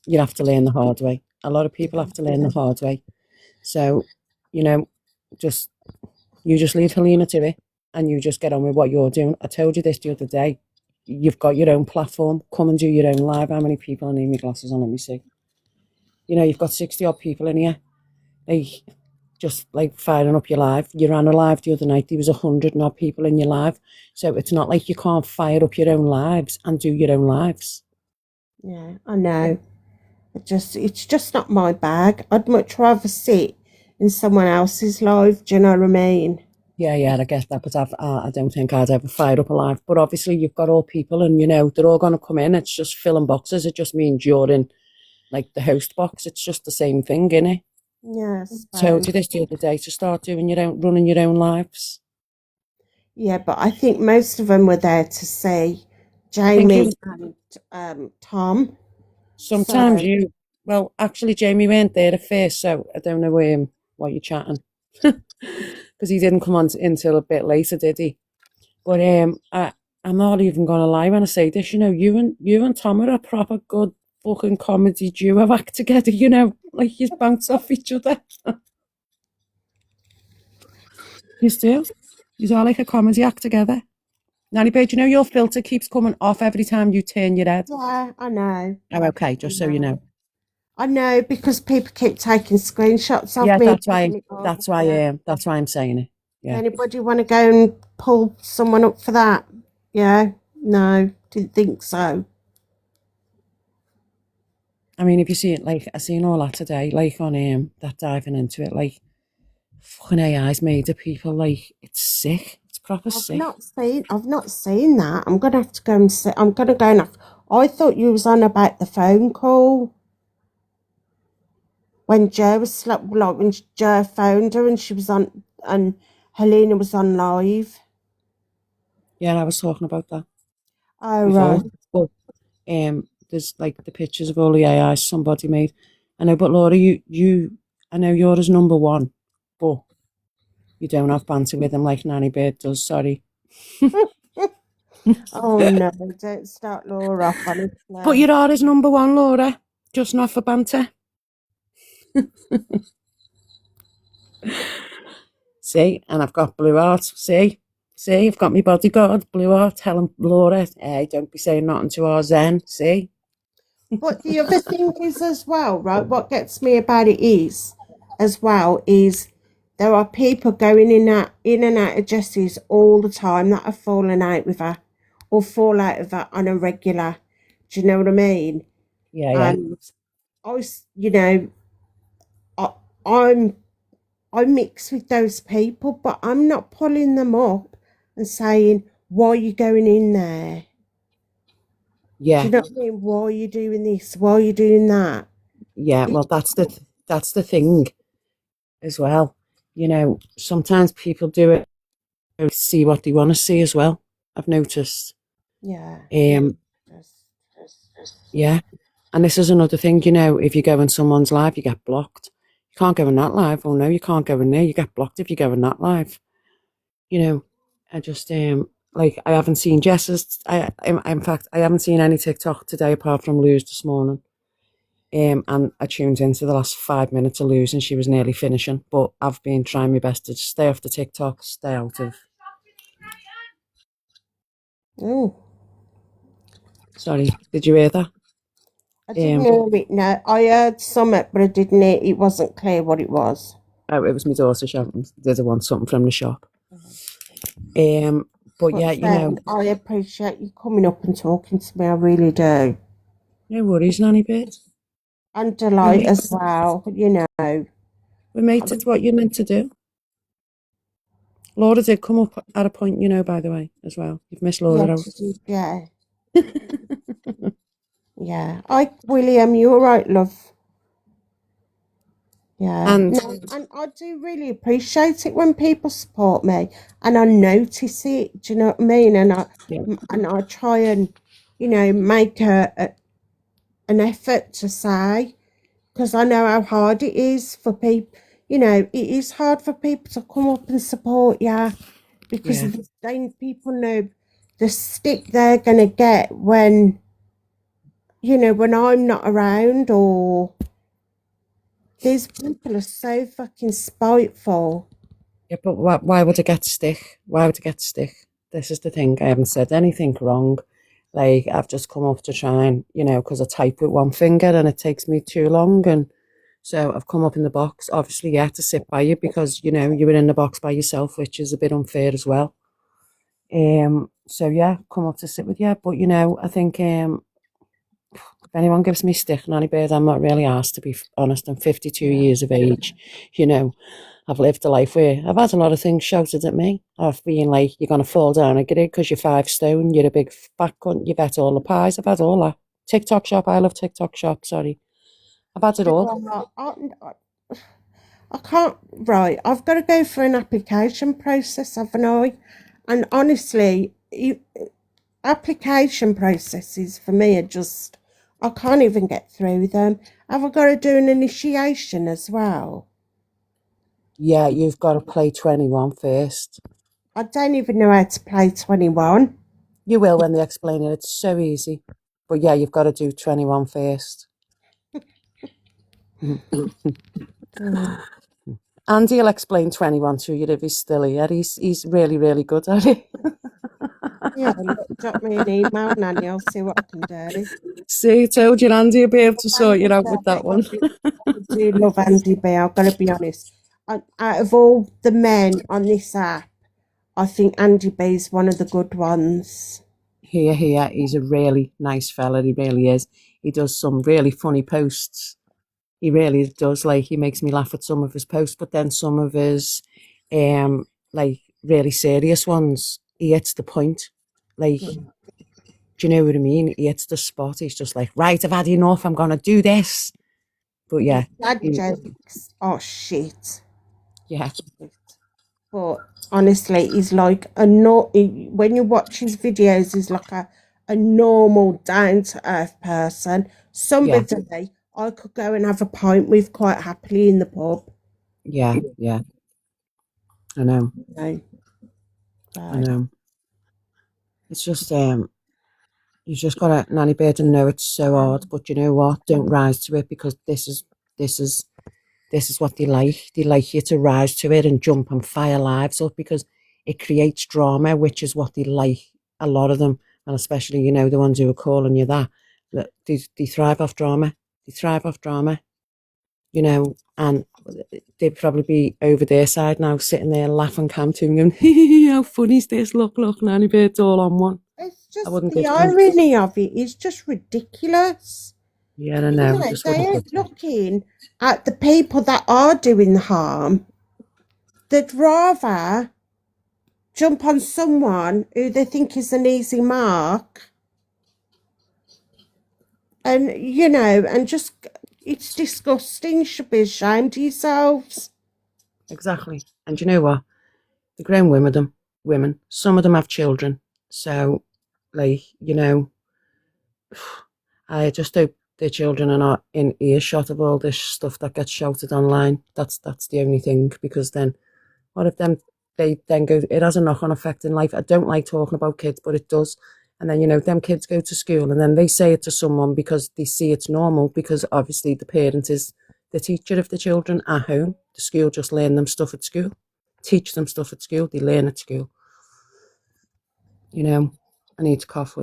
you have to learn the hard way. A lot of people have to learn the hard way. So, you know, just you just leave Helena to it and you just get on with what you're doing. I told you this the other day. You've got your own platform. Come and do your own live. How many people? I need my glasses on, let me see. You know, you've got 60 odd people in here. They just like firing up your live. You ran a live the other night. There was 100 odd people in your live. So it's not like you can't fire up your own lives and do your own lives. Yeah, I know. It's just not my bag. I'd much rather sit in someone else's life. Do you know what I mean? Yeah, I guess that, but I don't think I'd ever fire up a live. But obviously, you've got all people, and you know they're all going to come in. It's just filling boxes. It just means you're in like the host box. It's just the same thing, innit? Yeah, I Told suppose. you this the other day to start doing running your own lives. Yeah, but I think most of them were there to see I think Jamie and Tom. sometimes So, well, actually, Jamie weren't there at first, so I don't know what you're chatting because he didn't come on until a bit later, did he? But I'm not even gonna lie when I say this. You know, you and Tom are a proper good fucking comedy duo act together. You know, like you bounce off each other. You do. You are like a comedy act together. NannyBird, you know your filter keeps coming off every time you turn your head. yeah, I know. Oh, okay, just so you know. I know because people keep taking screenshots of Yeah, me and that's why. putting it up. That's why. Yeah. That's why I'm saying it. Does Yeah. anybody want to go and pull someone up for that? Yeah, no, didn't think so. I mean, if you see it, like I seen all that today, like on that diving into it, like fucking AI's made of people. Like it's sick. It's proper sick. I've not seen that. I'm gonna have to go and see. I'm gonna go and. I thought you was on about the phone call when Joe was like when Joe phoned her and she was on and Helena was on live. Yeah, I was talking about that Oh before. right. But there's like the pictures of all the AIs somebody made. I know, but Laura, I know you're as number one, but you don't have banter with them like NannyBird does. Sorry, Oh no! Don't start Laura off but honestly. you are as number one, Laura. Just not for banter. See, and I've got Blue Heart. See, I've got my bodyguard, Blue Heart, telling Laura, hey, don't be saying nothing to our Zen. See, But the other thing is as well, right? What gets me about it is, as well, is there are people going in and out of Jessie's all the time that are falling out with her, or fall out of her on a regular. Do you know what I mean? yeah. And you know, I, I'm I mix with those people, but I'm not pulling them up and saying, "Why are you going in there?" Do Yeah, you know what I mean? Why are you doing this? Why are you doing that? yeah. It, Well, that's the thing. as well. You know, sometimes people do it to see what they want to see as well. I've noticed. Yeah. Just, yeah. And this is another thing, you know, if you go in someone's live, you get blocked. You can't go in that live. Oh no, you can't go in there. You get blocked if you go in that live. You know, I just like I haven't seen Jess's. In fact, I haven't seen any TikTok today apart from Lou's this morning. And I tuned into the last 5 minutes of Lou's, and she was nearly finishing. But I've been trying my best to stay off the TikTok, stay out of. Oh, Sorry, did you hear that? I didn't hear it. No, I heard something, but I didn't hear. It wasn't clear what it was. Oh, it was my daughter shouting. Did I want something from the shop? But yeah, you know. I appreciate you coming up and talking to me. I really do. No worries, NannyBird. And Delight as well, you know. We made it what you're meant to do. Laura did come up at a point, you know, by the way, as well. You've missed Laura out. Yeah. Yeah. William, you all right, love? Yeah. And And I do really appreciate it when people support me, and I notice it. Do you know what I mean? And I try and, you know, make an effort to say, because I know how hard it is for people. You know, it is hard for people to come up and support you, because then people know the stick they're gonna get when, you know, when I'm not around, or these people are so fucking spiteful. yeah, but why would I get stick? Why would I get stick? This is the thing. I haven't said anything wrong. Like, I've just come up to try and, you know, because I type with one finger and it takes me too long. And so I've come up in the box, obviously, yeah, to sit by you because, you know, you were in the box by yourself, which is a bit unfair as well. So yeah, come up to sit with you. But, you know, I think if anyone gives me stick, NannyBird, I'm not really asked, to be honest. I'm 52 years of age, you know. I've lived a life where I've had a lot of things shouted at me. I've been like, you're going to fall down a grid because you're 5 stone, you're a big fat cunt, you've had all the pies. I've had all that. TikTok shop, I love TikTok shop, sorry. I've had it all. I can't, right, I've got to go through an application process, haven't I? And honestly, application processes for me are just, I can't even get through them. Have I got to do an initiation as well? Yeah, you've got to play 21 first. I don't even know how to play 21. You will when they explain it. It's so easy. But yeah, you've got to do 21 first. Andy will explain 21 to you if he's still here. He's really, really good at it. Yeah, drop me an email, Nanny. I'll see what I can do. See, told you Andy will be able to sort you out with that one. I do love Andy B. I've got to be honest. Out of all the men on this app, I think Andy B is one of the good ones. Here, he's a really nice fella. He really is. He does some really funny posts. He really does. Like, he makes me laugh at some of his posts, but then some of his, like, really serious ones, he hits the point. Like, do you know what I mean? He hits the spot. He's just like, right, I've had enough. I'm going to do this. But yeah. Dad jokes are shit. Yeah. But honestly, he's like when you watch his videos, he's like a normal, down to earth person. Somebody I could go and have a pint with quite happily in the pub. Yeah. I know. So, I know. It's just you've just got to NannyBird and know it's so hard, but you know what? Don't rise to it, because this is what they like. They like you to rise to it and jump and fire lives up, because it creates drama, which is what they like. A lot of them, and especially, you know, the ones who are calling you that they thrive off drama. They thrive off drama, you know, and they'd probably be over their side now, sitting there laughing cam to me, going, how funny is this? Look, NannyBird's all on one. It's just the irony of it is just ridiculous. Yeah, I know. They ain't looking at the people that are doing the harm. They'd rather jump on someone who they think is an easy mark, and, you know, and just, it's disgusting. You should be ashamed of yourselves. exactly. And you know what? The grown women, some of them have children. So, like, you know, I just hope their children are not in earshot of all this stuff that gets shouted online. That's the only thing, because then what if they then go, it has a knock-on effect in life. I don't like talking about kids, but it does. And then, you know, them kids go to school and then they say it to someone because they see it's normal, because obviously the parent is the teacher of the children at home. The school just learn them stuff at school, teach them stuff at school, they learn at school. You know, I need to cough.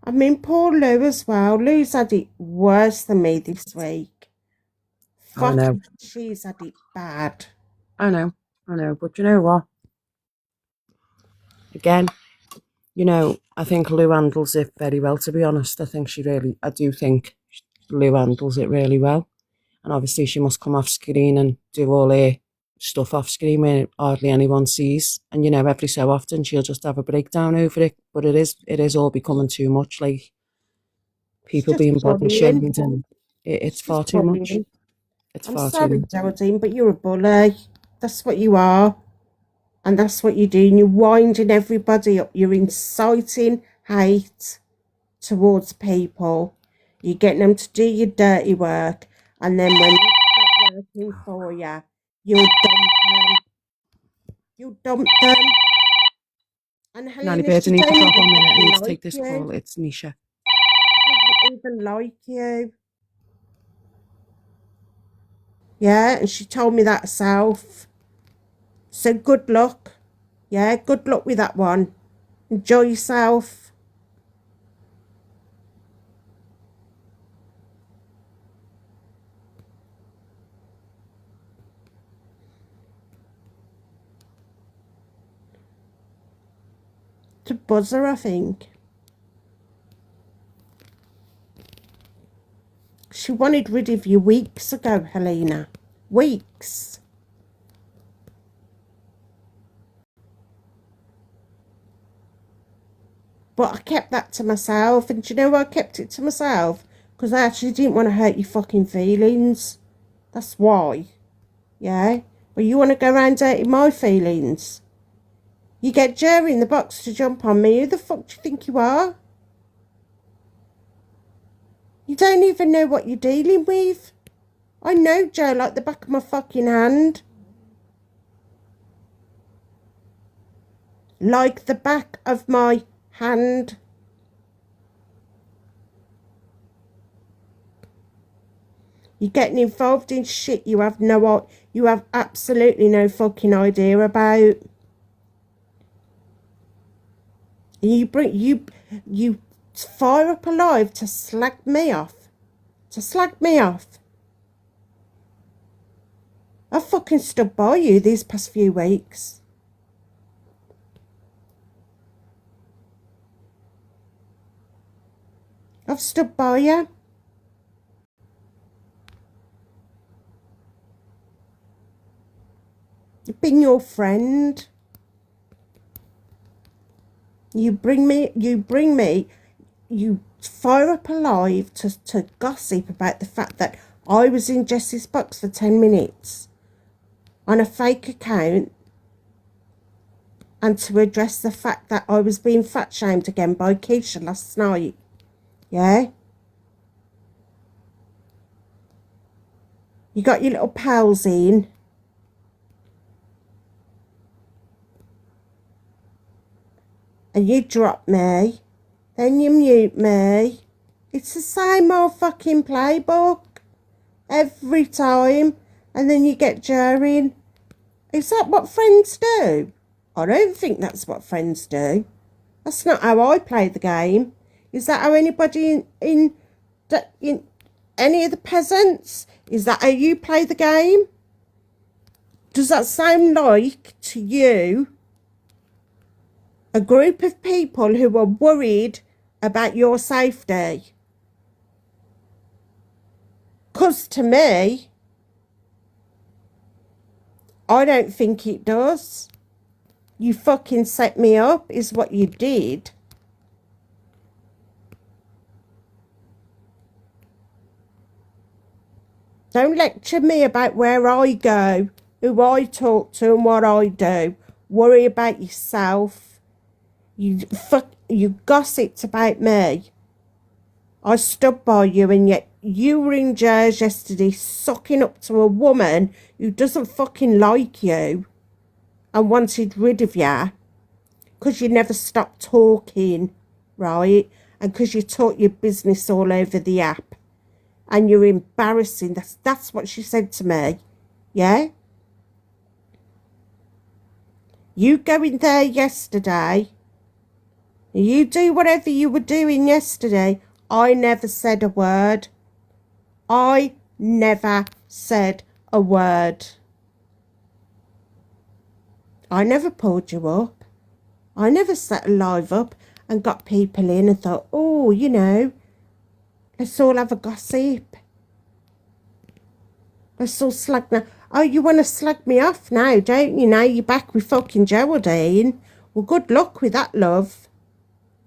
I mean, poor Lou as well. Lou's had it worse than me this week. Oh, I know. Fucking, she's had it bad. I know. But you know what? Again, you know, I think Lou handles it very well, to be honest. I do think Lou handles it really well. And obviously she must come off screen and do all her stuff off screen where hardly anyone sees. And, you know, every so often she'll just have a breakdown over it. But it is all becoming too much, like It's people just being body bullying. shamed, and It's it's far just too much. bullying. It's I'm far too sorry, much. Geraldine, but you're a bully. That's what you are. And that's what you're doing. You're winding everybody up. You're inciting hate towards people. You're getting them to do your dirty work. And then when it's not working for you, you'll dump them. You'll dump them. And Nanny Helena, Bird, I she need to don't drop even on a minute. I need to like take this you. call. It's Nisha. She doesn't even like you. Yeah, and she told me that herself. So good luck. Yeah, good luck with that one. Enjoy yourself. To buzzer, I think. She wanted rid of you weeks ago, Helena. Weeks. But I kept that to myself. And do you know why I kept it to myself? Because I actually didn't want to hurt your fucking feelings. That's why. Yeah? But you want to go around hurting my feelings. You get Jerry in the box to jump on me. Who the fuck do you think you are? You don't even know what you're dealing with. I know Joe like the back of my fucking hand. Like the back of my hand. You're getting involved in shit you have absolutely no fucking idea about. You fire up alive to slag me off. To slag me off. I've fucking stood by you these past few weeks. I've stood by you. I've been your friend. You fire up alive to gossip about the fact that I was in Jessie's box for 10 minutes on a fake account, and to address the fact that I was being fat shamed again by Keisha last night. Yeah? You got your little pals in. And you drop me. Then you mute me. It's the same old fucking playbook. Every time. And then you get Jerry. Is that what friends do? I don't think that's what friends do. That's not how I play the game. Is that how anybody in any of the peasants? Is that how you play the game? Does that sound like to you a group of people who are worried about your safety? Because to me, I don't think it does. You fucking set me up is what you did. Don't lecture me about where I go, who I talk to and what I do. Worry about yourself. You gossiped about me. I stood by you, and yet you were in Jersey yesterday sucking up to a woman who doesn't fucking like you and wanted rid of you because you never stopped talking, right? And because you taught your business all over the app. And you're embarrassing. That's what she said to me. Yeah? You go in there yesterday. You do whatever you were doing yesterday. I never said a word. I never said a word. I never pulled you up. I never set a live up and got people in and thought, oh, you know, let's all have a gossip. Let's all slag now. Oh, you want to slag me off now, don't you? Now you're back with fucking Geraldine. Well, good luck with that, love.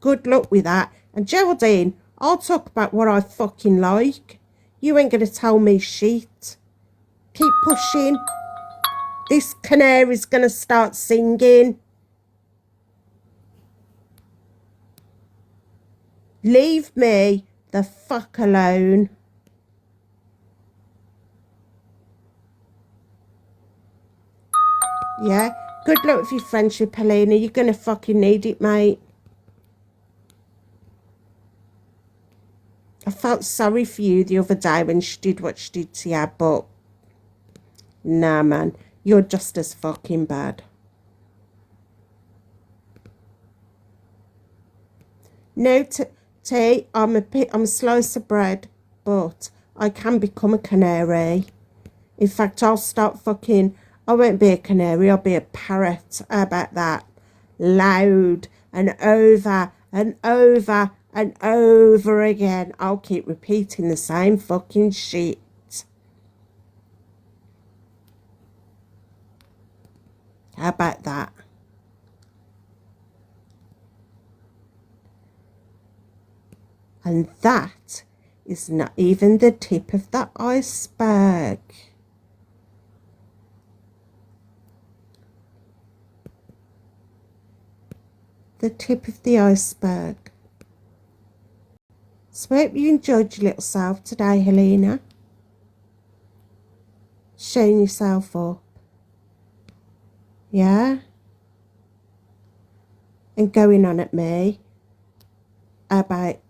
Good luck with that. And Geraldine, I'll talk about what I fucking like. You ain't going to tell me shit. Keep pushing. This canary's going to start singing. Leave me the fuck alone. Yeah? Good luck with your friendship, Helena. You're going to fucking need it, mate. I felt sorry for you the other day when she did what she did to you, but nah, man, you're just as fucking bad. No tea, I'm a slice of bread, but I can become a canary. In fact, I'll start fucking, I won't be a canary, I'll be a parrot. How about that? Loud and over and over and over again. I'll keep repeating the same fucking shit. How about that? And that is not even the tip of the iceberg. The tip of the iceberg. So I hope you enjoyed your little self today, Helena. Showing yourself up. Yeah? And going on at me about,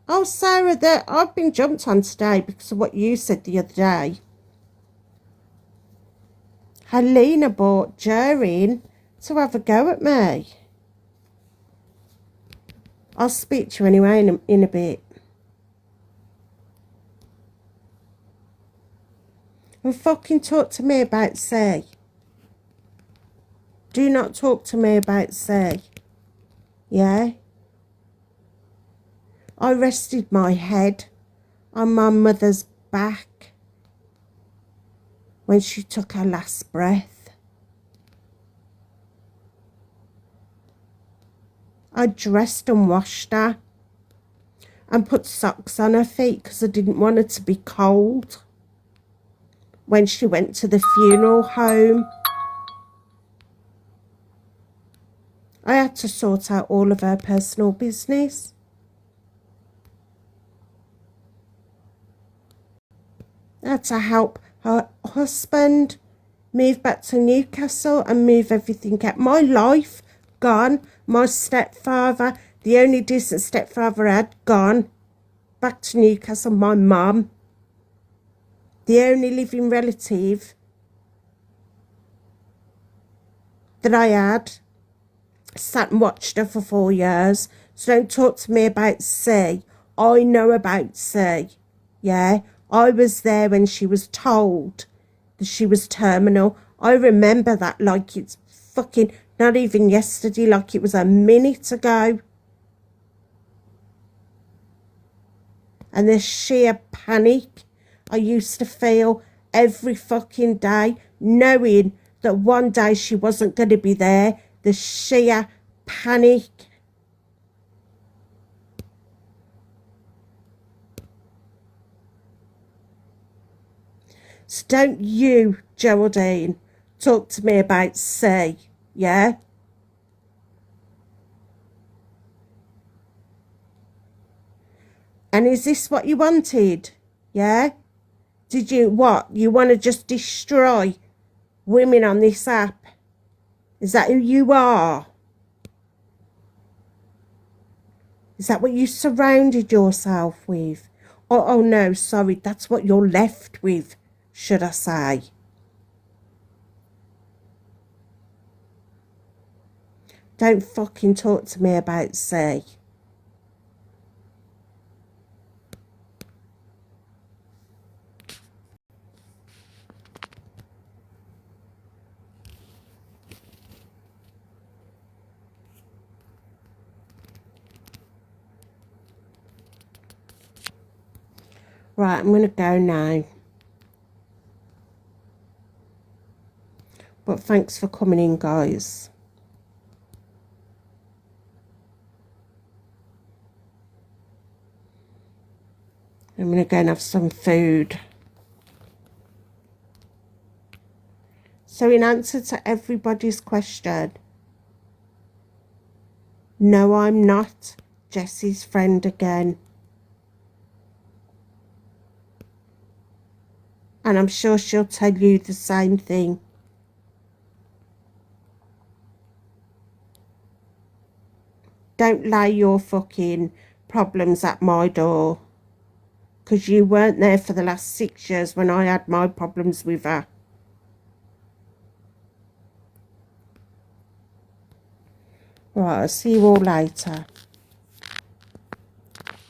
oh, Sarah, that I've been jumped on today because of what you said the other day. Helena brought Jer in to have a go at me. I'll speak to you anyway in a bit. And fucking talk to me about C. Do not talk to me about C. Yeah? I rested my head on my mother's back when she took her last breath. I dressed and washed her and put socks on her feet because I didn't want her to be cold when she went to the funeral home. I had to sort out all of her personal business. I had to help her husband move back to Newcastle and move everything out. My life gone. My stepfather, the only decent stepfather I had, gone. Back to Newcastle. My mum, the only living relative that I had, sat and watched her for 4 years. So don't talk to me about C. I know about C. Yeah? I was there when she was told that she was terminal. I remember that like it's fucking not even yesterday, like it was a minute ago. And the sheer panic I used to feel every fucking day, knowing that one day she wasn't going to be there. The sheer panic. So don't you, Geraldine, talk to me about C, yeah? And is this what you wanted? Yeah? Did you, what? You want to just destroy women on this app? Is that who you are? Is that what you surrounded yourself with? Oh no, sorry, that's what you're left with, should I say. Don't fucking talk to me about C. Right, I'm going to go now. But thanks for coming in, guys. I'm going to go and have some food. So in answer to everybody's question, no, I'm not Jessie's friend again. And I'm sure she'll tell you the same thing. Don't lay your fucking problems at my door. Because you weren't there for the last 6 years when I had my problems with her. Right, I'll see you all later.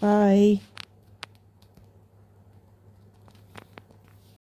Bye.